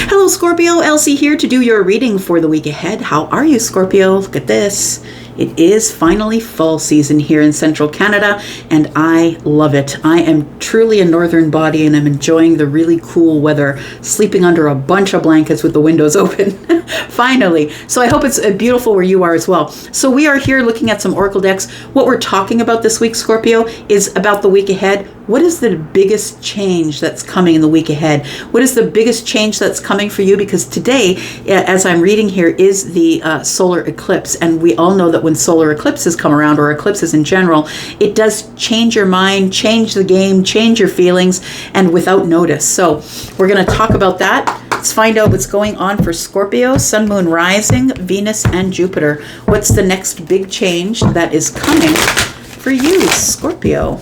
Hello Scorpio, Elsie here to do your reading for the week ahead. How are you, Scorpio? Look at this. It is finally fall season here in central Canada, and I love it. I am truly a northern body, and I'm enjoying the really cool weather, sleeping under a bunch of blankets with the windows open. Finally. So I hope it's beautiful where you are as well. So we are here looking at some oracle decks. What we're talking about this week, Scorpio, is about the week ahead. What is the biggest change that's coming in the week ahead? What is the biggest change that's coming for you? Because today, as I'm reading here, is the solar eclipse. And we all know that when solar eclipses come around, or eclipses in general, it does change your mind, change the game, change your feelings, and without notice. So we're going to talk about that. Let's find out what's going on for Scorpio, Sun, Moon, Rising, Venus, and Jupiter. What's the next big change that is coming for you, Scorpio?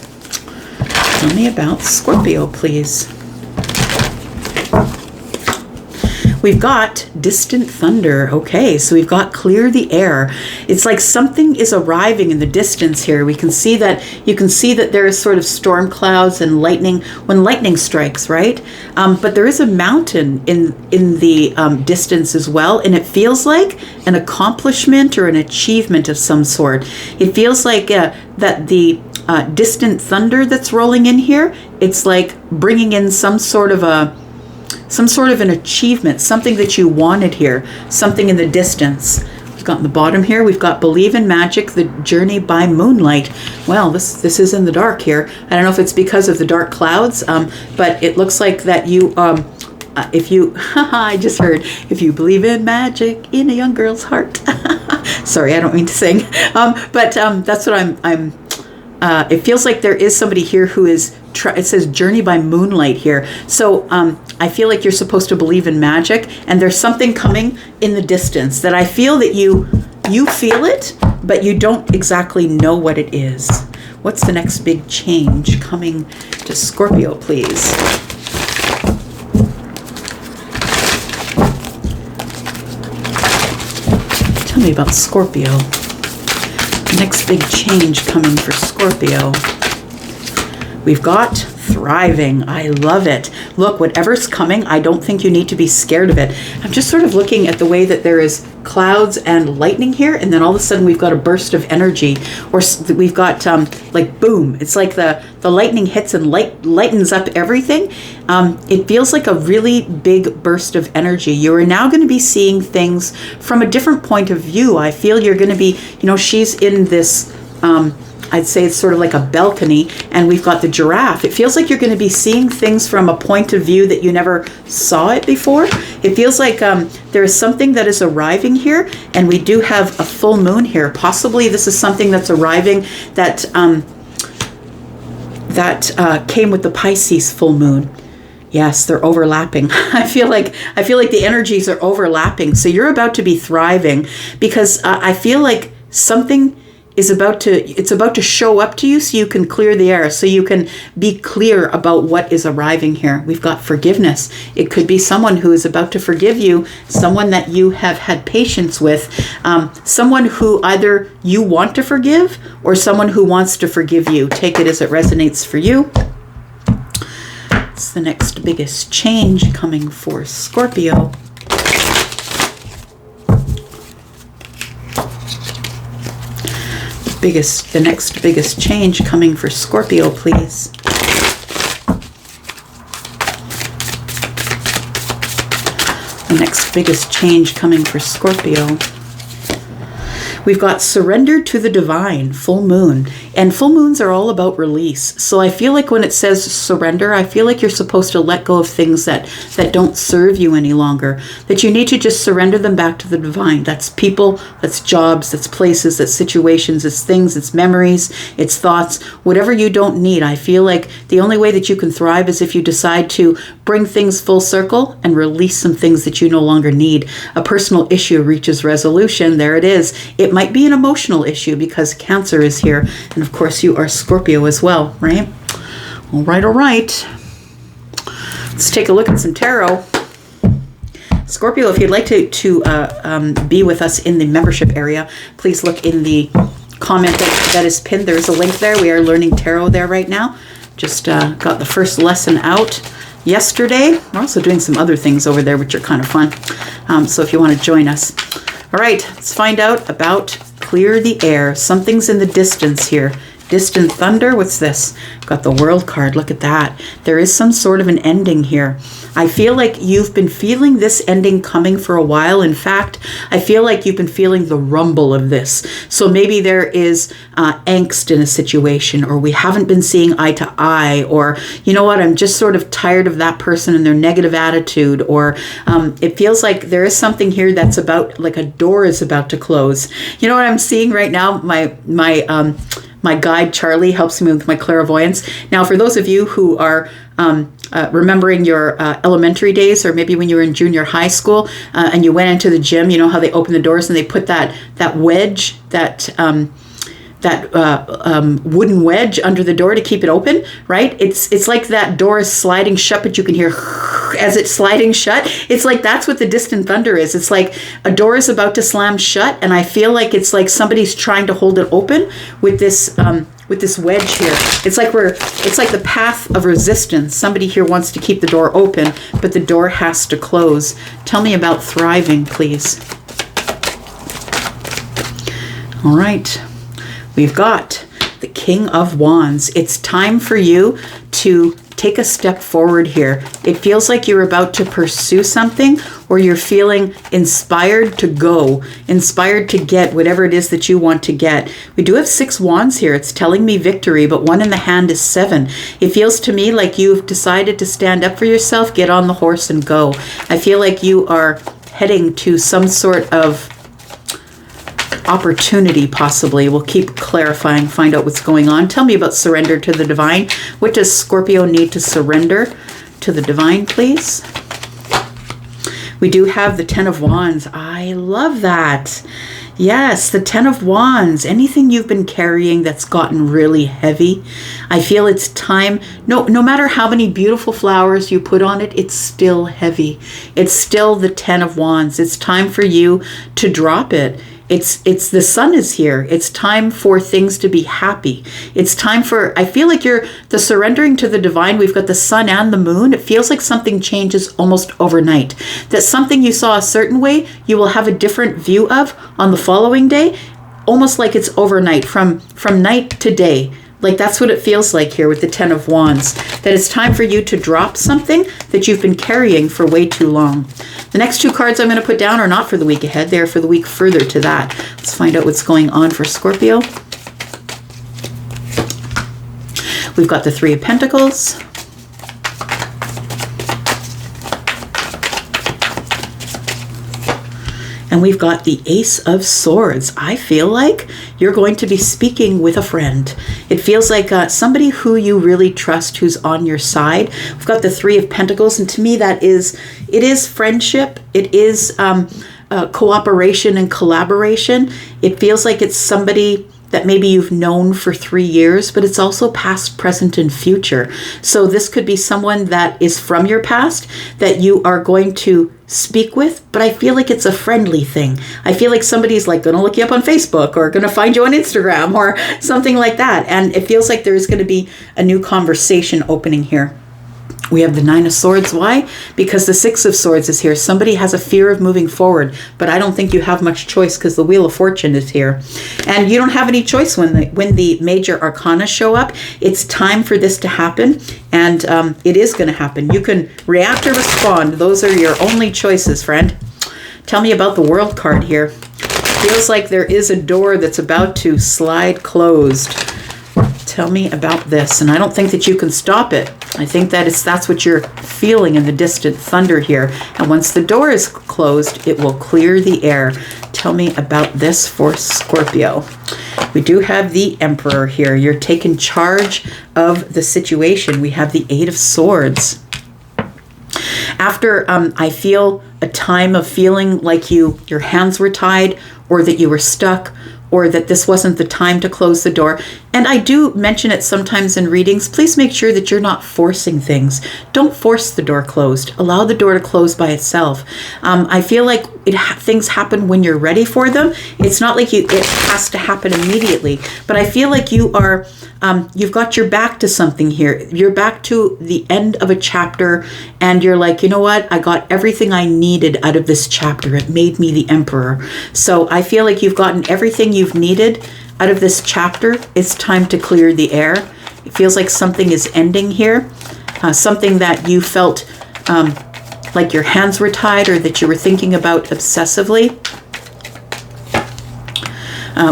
Tell me about Scorpio, please. We've got distant thunder. Okay, so we've got clear the air. It's like something is arriving in the distance here. We can see that, you can see that there is sort of storm clouds and lightning when lightning strikes, right? But there is a mountain in the distance as well, and it feels like an accomplishment or an achievement of some sort. It feels like that the distant thunder that's rolling in here, it's like bringing in some sort of an achievement, something that you wanted here, something in the distance. We've got in the bottom here, we've got Believe in Magic, the Journey by Moonlight. Well, this is in the dark here. I don't know if it's because of the dark clouds, but it looks like that you, if you, I just heard, if you believe in magic in a young girl's heart. Sorry, I don't mean to sing. But that's what I'm it feels like there is somebody here who is, it says Journey by Moonlight here. So I feel like you're supposed to believe in magic, and there's something coming in the distance that I feel that you feel it, but you don't exactly know what it is. What's the next big change coming to Scorpio, please? Tell me about Scorpio. Next big change coming for Scorpio. We've got thriving. I love it. Look, whatever's coming, I don't think you need to be scared of it. I'm just sort of looking at the way that there is clouds and lightning here, and then all of a sudden we've got a burst of energy, or we've got like boom. It's like the lightning hits and lightens up everything. It feels like a really big burst of energy. You are now going to be seeing things from a different point of view. I feel you're going to be, she's in this I'd say it's sort of like a balcony, and we've got the giraffe. It feels like you're going to be seeing things from a point of view that you never saw it before. It feels like there is something that is arriving here, and we do have a full moon here. Possibly this is something that's arriving that came with the Pisces full moon. Yes, they're overlapping. I feel like the energies are overlapping. So you're about to be thriving, because I feel like something is about to show up to you, so you can clear the air, so you can be clear about what is arriving here. We've got forgiveness. It could be someone who is about to forgive you, someone that you have had patience with, someone who either you want to forgive or someone who wants to forgive you. Take it as it resonates for you. It's the next biggest change coming for Scorpio. The next biggest change coming for Scorpio, please. The next biggest change coming for Scorpio. We've got Surrender to the Divine, full moon. And full moons are all about release. So I feel like when it says surrender, I feel like you're supposed to let go of things that don't serve you any longer. That you need to just surrender them back to the divine. That's people, that's jobs, that's places, that's situations, it's things, it's memories, it's thoughts, whatever you don't need. I feel like the only way that you can thrive is if you decide to bring things full circle and release some things that you no longer need. A personal issue reaches resolution. There it is. It might be an emotional issue because Cancer is here. And of course you are Scorpio as well, right? All right. Let's take a look at some tarot. Scorpio, if you'd like to be with us in the membership area, please look in the comment that is pinned. There's a link there. We are learning tarot there right now. Just got the first lesson out. yesterday. We're also doing some other things over there, which are kind of fun. So if you want to join us. All right, let's find out about clear the air. Something's in the distance here. Distant thunder, what's this? Got the World card, look at that. There is some sort of an ending here. I feel like you've been feeling this ending coming for a while. In fact, I feel like you've been feeling the rumble of this. So maybe there is angst in a situation, or we haven't been seeing eye to eye, or you know what, I'm just sort of tired of that person and their negative attitude, or it feels like there is something here that's about, like a door is about to close. You know what I'm seeing right now? My guide, Charlie, helps me with my clairvoyance. Now, for those of you who are remembering your elementary days, or maybe when you were in junior high school and you went into the gym, you know how they open the doors and they put that wedge, that wooden wedge under the door to keep it open, right? It's like that door is sliding shut, but you can hear as it's sliding shut. It's like that's what the distant thunder is. It's like a door is about to slam shut, and I feel like it's like somebody's trying to hold it open with this wedge here. It's like the path of resistance. Somebody here wants to keep the door open, but the door has to close. Tell me about thriving, please. All right. We've got the King of Wands. It's time for you to take a step forward here. It feels like you're about to pursue something, or you're feeling inspired to go, inspired to get whatever it is that you want to get. We do have 6 wands here. It's telling me victory, but 1 in the hand is 7. It feels to me like you've decided to stand up for yourself, get on the horse and go. I feel like you are heading to some sort of opportunity, possibly. We'll keep clarifying, find out what's going on. Tell me about surrender to the divine. What does Scorpio need to surrender to the divine, please? We do have the 10 of Wands. I love that. Yes, the 10 of Wands. Anything you've been carrying that's gotten really heavy, I feel it's time. No matter how many beautiful flowers you put on it, it's still heavy. It's still the 10 of Wands. It's time for you to drop it. It's the sun is here. It's time for things to be happy. It's time for, I feel like the surrendering to the divine. We've got the sun and the moon. It feels like something changes almost overnight. That something you saw a certain way, you will have a different view of on the following day, almost like it's overnight, from night to day. Like that's what it feels like here with the 10 of Wands, that it's time for you to drop something that you've been carrying for way too long. The next 2 cards I'm going to put down are not for the week ahead. They're for the week further to that. Let's find out what's going on for Scorpio. We've got the 3 of Pentacles. And we've got the Ace of Swords. I feel like you're going to be speaking with a friend. It feels like somebody who you really trust, who's on your side. We've got the 3 of Pentacles, and to me it is friendship. It is cooperation and collaboration. It feels like it's somebody that maybe you've known for 3 years, but it's also past, present, and future. So this could be someone that is from your past that you are going to speak with, but I feel like it's a friendly thing. I feel like somebody's like going to look you up on Facebook, or going to find you on Instagram, or something like that. And it feels like there's going to be a new conversation opening here. We have the 9 of Swords. Why? Because the 6 of Swords is here. Somebody has a fear of moving forward, but I don't think you have much choice because the Wheel of Fortune is here. And you don't have any choice when the major arcana show up. It's time for this to happen, and it is going to happen. You can react or respond. Those are your only choices, friend. Tell me about the World card here. Feels like there is a door that's about to slide closed. Tell me about this. And I don't think that you can stop it. I think that's what you're feeling in the distant thunder here. And once the door is closed, it will clear the air. Tell me about this for Scorpio. We do have the Emperor here. You're taking charge of the situation. We have the 8 of Swords. After I feel a time of feeling like your hands were tied, or that you were stuck, or that this wasn't the time to close the door. And I do mention it sometimes in readings. Please make sure that you're not forcing things. Don't force the door closed. Allow the door to close by itself. I feel like things happen when you're ready for them. It's not like it has to happen immediately, but I feel like you are, you've got your back to something here. You're back to the end of a chapter, and you're like, you know what? I got everything I needed out of this chapter. It made me the emperor. So I feel like you've gotten everything you've needed out of this chapter. It's time to clear the air. It feels like something is ending here. Something that you felt like your hands were tied, or that you were thinking about obsessively.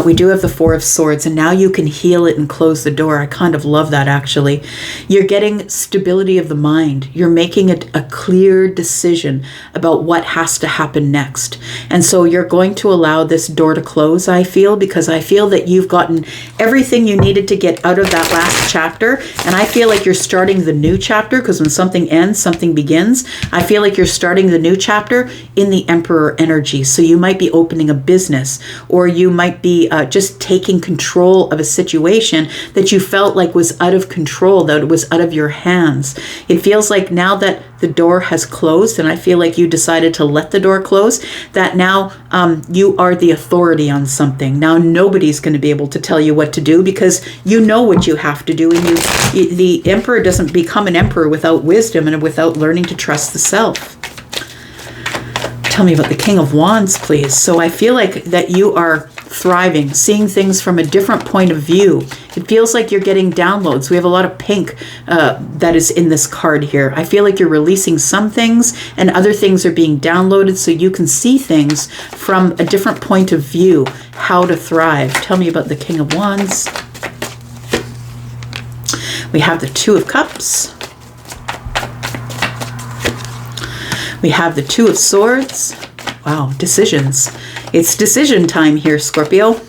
We do have the Four of Swords, and now you can heal it and close the door. I kind of love that, actually. You're getting stability of the mind. You're making a clear decision about what has to happen next. And so you're going to allow this door to close, I feel, because I feel that you've gotten everything you needed to get out of that last chapter. And I feel like you're starting the new chapter, because when something ends, something begins. I feel like you're starting the new chapter in the Emperor energy. So you might be opening a business, or you might be just taking control of a situation that you felt like was out of control, that it was out of your hands. It feels like now that the door has closed, and I feel like you decided to let the door close, that now you are the authority on something. Now nobody's going to be able to tell you what to do, because you know what you have to do, and the emperor doesn't become an emperor without wisdom and without learning to trust the self. Tell me about the King of Wands, please. So I feel like that you are thriving, seeing things from a different point of view. It feels like you're getting downloads. We have a lot of pink that is in this card here. I feel like you're releasing some things, and other things are being downloaded, so you can see things from a different point of view, how to thrive. Tell me about the King of Wands. We have the Two of Cups. We have the Two of Swords. Wow, decisions. It's decision time here, Scorpio.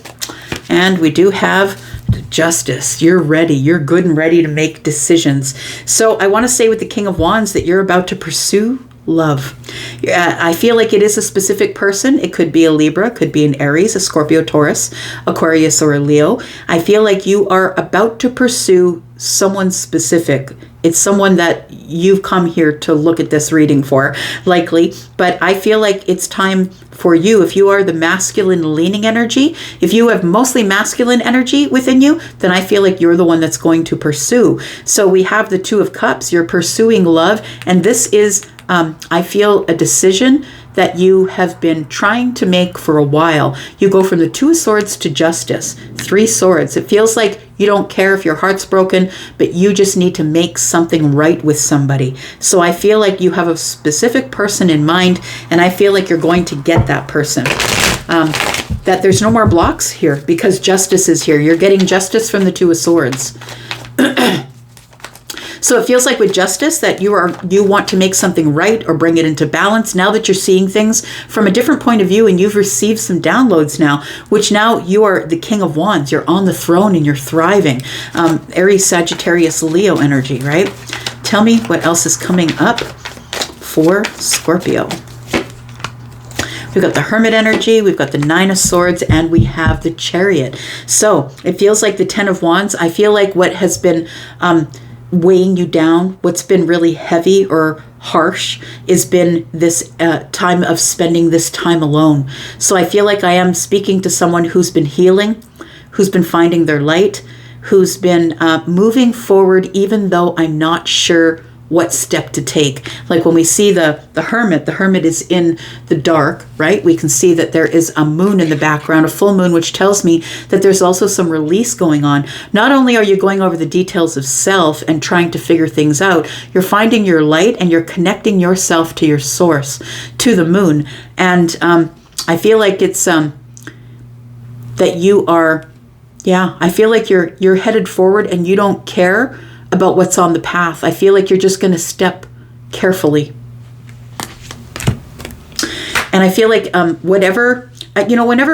And we do have Justice. You're ready. You're good and ready to make decisions. So I want to say with the King of Wands that you're about to pursue love. I feel like it is a specific person. It could be a Libra, could be an Aries, a Scorpio, Taurus, Aquarius, or a Leo. I feel like you are about to pursue someone specific. It's someone that you've come here to look at this reading for, likely. But I feel like it's time for you, if you are the masculine leaning energy, if you have mostly masculine energy within you, then I feel like you're the one that's going to pursue. So we have the Two of Cups. You're pursuing love. And this is, I feel, a decision that you have been trying to make for a while. You go from the Two of Swords to Justice, Three Swords. It feels like you don't care if your heart's broken, but you just need to make something right with somebody. So I feel like you have a specific person in mind, and I feel like you're going to get that person. That there's no more blocks here, because Justice is here. You're getting justice from the Two of Swords. So it feels like with Justice that you want to make something right or bring it into balance now that you're seeing things from a different point of view, and you've received some downloads now, which now you are the King of Wands. You're on the throne and you're thriving. Aries, Sagittarius, Leo energy, right? Tell me what else is coming up for Scorpio. We've got the Hermit energy, we've got the Nine of Swords, and we have the Chariot. So it feels like the Ten of Wands. I feel like what has been weighing you down, what's been really heavy or harsh, has been this time of spending this time alone. So I feel like I am speaking to someone who's been healing, who's been finding their light, who's been moving forward, even though I'm not sure what step to take. Like when we see the hermit is in the dark, right? We can see that there is a moon in the background, a full moon, which tells me that there's also some release going on. Not only are you going over the details of self and trying to figure things out, you're finding your light and you're connecting yourself to your source, to the moon. And I feel like it's that you are, I feel like you're headed forward and you don't care about what's on the path. I feel like you're just going to step carefully. And I feel like whenever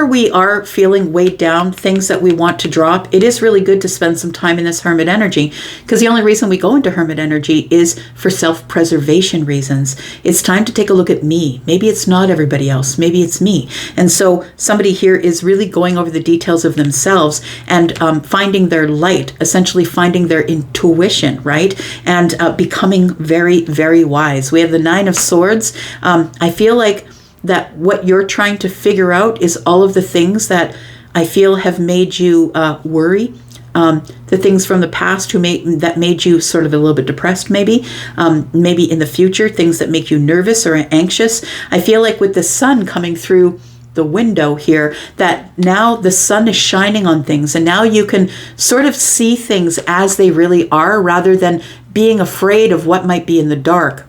we are feeling weighed down, things that we want to drop, it is really good to spend some time in this Hermit energy, because the only reason we go into Hermit energy is for self-preservation reasons. It's time to take a look at me. Maybe it's not everybody else. Maybe it's me. And so somebody here is really going over the details of themselves and finding their light, essentially finding their intuition, right? And becoming very, very wise. We have the Nine of Swords. I feel like that what you're trying to figure out is all of the things that I feel have made you worry. The things from the past that made you sort of a little bit depressed, maybe in the future, things that make you nervous or anxious. I feel like with the sun coming through the window here, that now the sun is shining on things, and now you can sort of see things as they really are, rather than being afraid of what might be in the dark.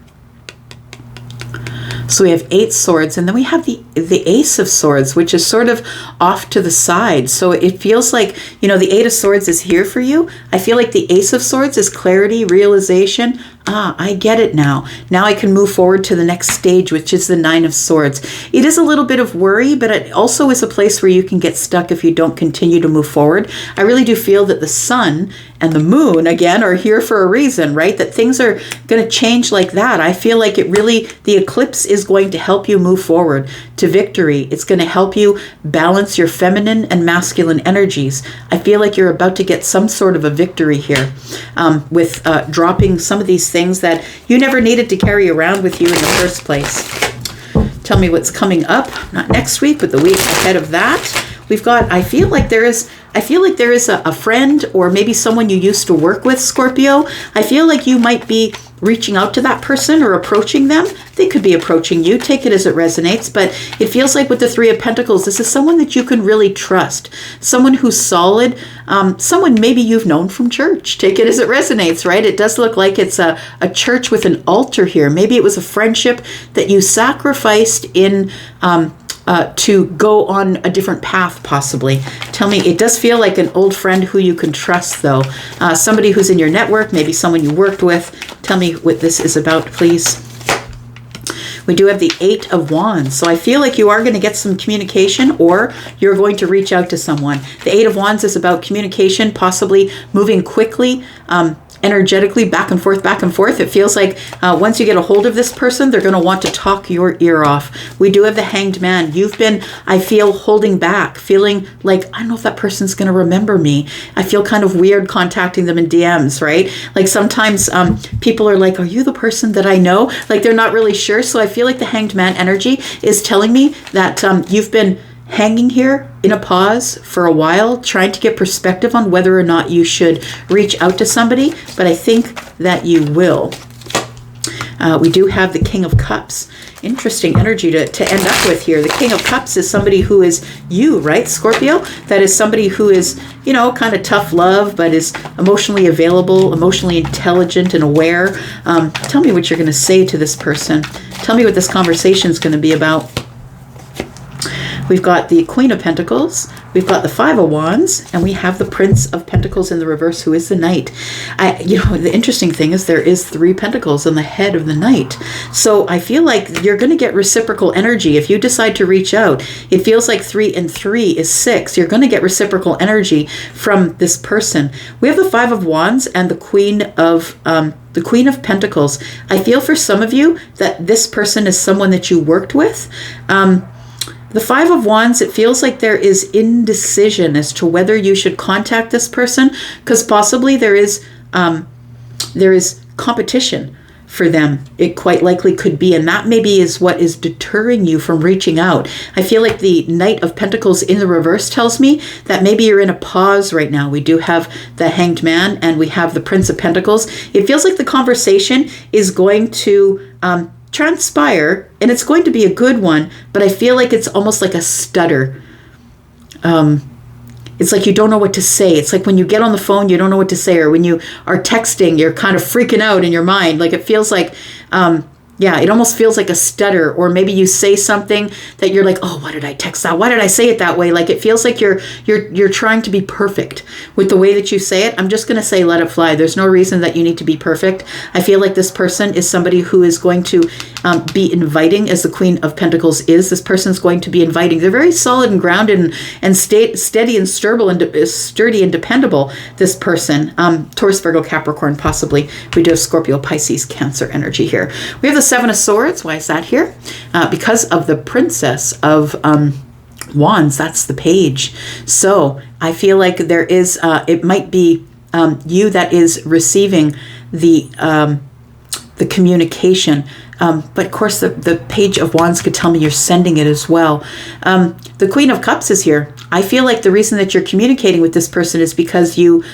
So we have 8 swords, and then we have the Ace of Swords, which is sort of off to the side. So it feels like, the 8 of Swords is here for you. I feel like the Ace of Swords is clarity, realization. I get it now. Now I can move forward to the next stage, which is the 9 of Swords. It is a little bit of worry, but it also is a place where you can get stuck if you don't continue to move forward. I really do feel that the sun and the moon, again, are here for a reason, right? That things are going to change like that. I feel like the eclipse is going to help you move forward to victory. It's going to help you balance your feminine and masculine energies. I feel like you're about to get some sort of a victory here with dropping some of these things that you never needed to carry around with you in the first place. Tell me what's coming up, not next week, but the week ahead of that. We've got, I feel like there is a friend, or maybe someone you used to work with, Scorpio. I feel like you might be reaching out to that person or approaching them. They could be approaching you. Take it as it resonates. But it feels like with the 3 of Pentacles, this is someone that you can really trust. Someone who's solid. Someone maybe you've known from church. Take it as it resonates, right? It does look like it's a church with an altar here. Maybe it was a friendship that you sacrificed in to go on a different path, possibly. Tell me, it does feel like an old friend who you can trust, though. Somebody who's in your network, maybe someone you worked with. Tell me what this is about, please. We do have the 8 of Wands. So I feel like you are going to get some communication, or you're going to reach out to someone. The 8 of Wands is about communication, possibly moving quickly, energetically, back and forth. It feels like once you get a hold of this person, they're going to want to talk your ear off. We do have the Hanged Man. You've been, I feel, holding back, feeling like, I don't know if that person's going to remember me. I feel kind of weird contacting them in DMs, right? Like sometimes people are like, are you the person that I know? Like they're not really sure. So I feel like the Hanged Man energy is telling me that you've been hanging here in a pause for a while, trying to get perspective on whether or not you should reach out to somebody, but I think that you will. We do have the King of Cups. Interesting energy to end up with here. The King of Cups is somebody who is you, right, Scorpio? That is somebody who is, kind of tough love, but is emotionally available, emotionally intelligent and aware. Tell me what you're going to say to this person. Tell me what this conversation is going to be about. We've got the Queen of Pentacles, we've got the 5 of Wands, and we have the Prince of Pentacles in the reverse, who is the Knight. The interesting thing is there is 3 Pentacles on the head of the Knight. So I feel like you're going to get reciprocal energy. If you decide to reach out, it feels like 3 and 3 is 6. You're going to get reciprocal energy from this person. We have the 5 of Wands and the Queen of Pentacles. I feel for some of you that this person is someone that you worked with. The 5 of Wands, it feels like there is indecision as to whether you should contact this person, because possibly there is competition for them. It quite likely could be, and that maybe is what is deterring you from reaching out. I feel like the Knight of Pentacles in the reverse tells me that maybe you're in a pause right now. We do have the Hanged Man and we have the Prince of Pentacles. It feels like the conversation is going to transpire, and it's going to be a good one, but I feel like it's almost like a stutter. It's like you don't know what to say. It's like when you get on the phone, you don't know what to say, or when you are texting, you're kind of freaking out in your mind. Like it feels like, it almost feels like a stutter, or maybe you say something that you're like, oh, why did I text that? Why did I say it that way? Like it feels like you're trying to be perfect with the way that you say it. I'm just going to say, let it fly. There's no reason that you need to be perfect. I feel like this person is somebody who is going to be inviting, as the Queen of Pentacles is. This person's going to be inviting. They're very solid and grounded and steady and sturdy and dependable, this person. Taurus, Virgo, Capricorn, possibly. We do have Scorpio, Pisces, Cancer energy here. We have the 7 of Swords. Why is that here? Because of the Princess of Wands. That's the page. So I feel like there is, it might be you that is receiving the communication. But of course, the Page of Wands could tell me you're sending it as well. The Queen of Cups is here. I feel like the reason that you're communicating with this person is because you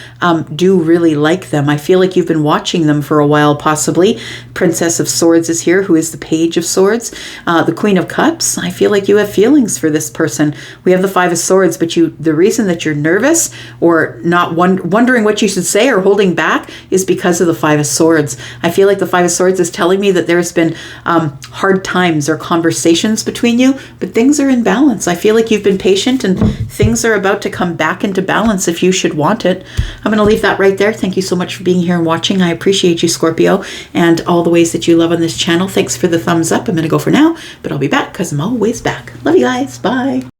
do really like them. I feel like you've been watching them for a while, possibly. Princess of Swords is here, who is the Page of Swords. The Queen of Cups, I feel like you have feelings for this person. We have the Five of Swords, but the reason that you're nervous or not wondering what you should say or holding back is because of the Five of Swords. I feel like the Five of Swords is telling me that there's been hard times or conversations between you, but things are in balance. I feel like you've been patient and things are about to come back into balance if you should want it. I'm going to leave that right there. Thank you so much for being here and watching. I appreciate you, Scorpio, and all the ways that you love on this channel. Thanks for the thumbs up. I'm going to go for now, but I'll be back because I'm always back. Love you guys. Bye.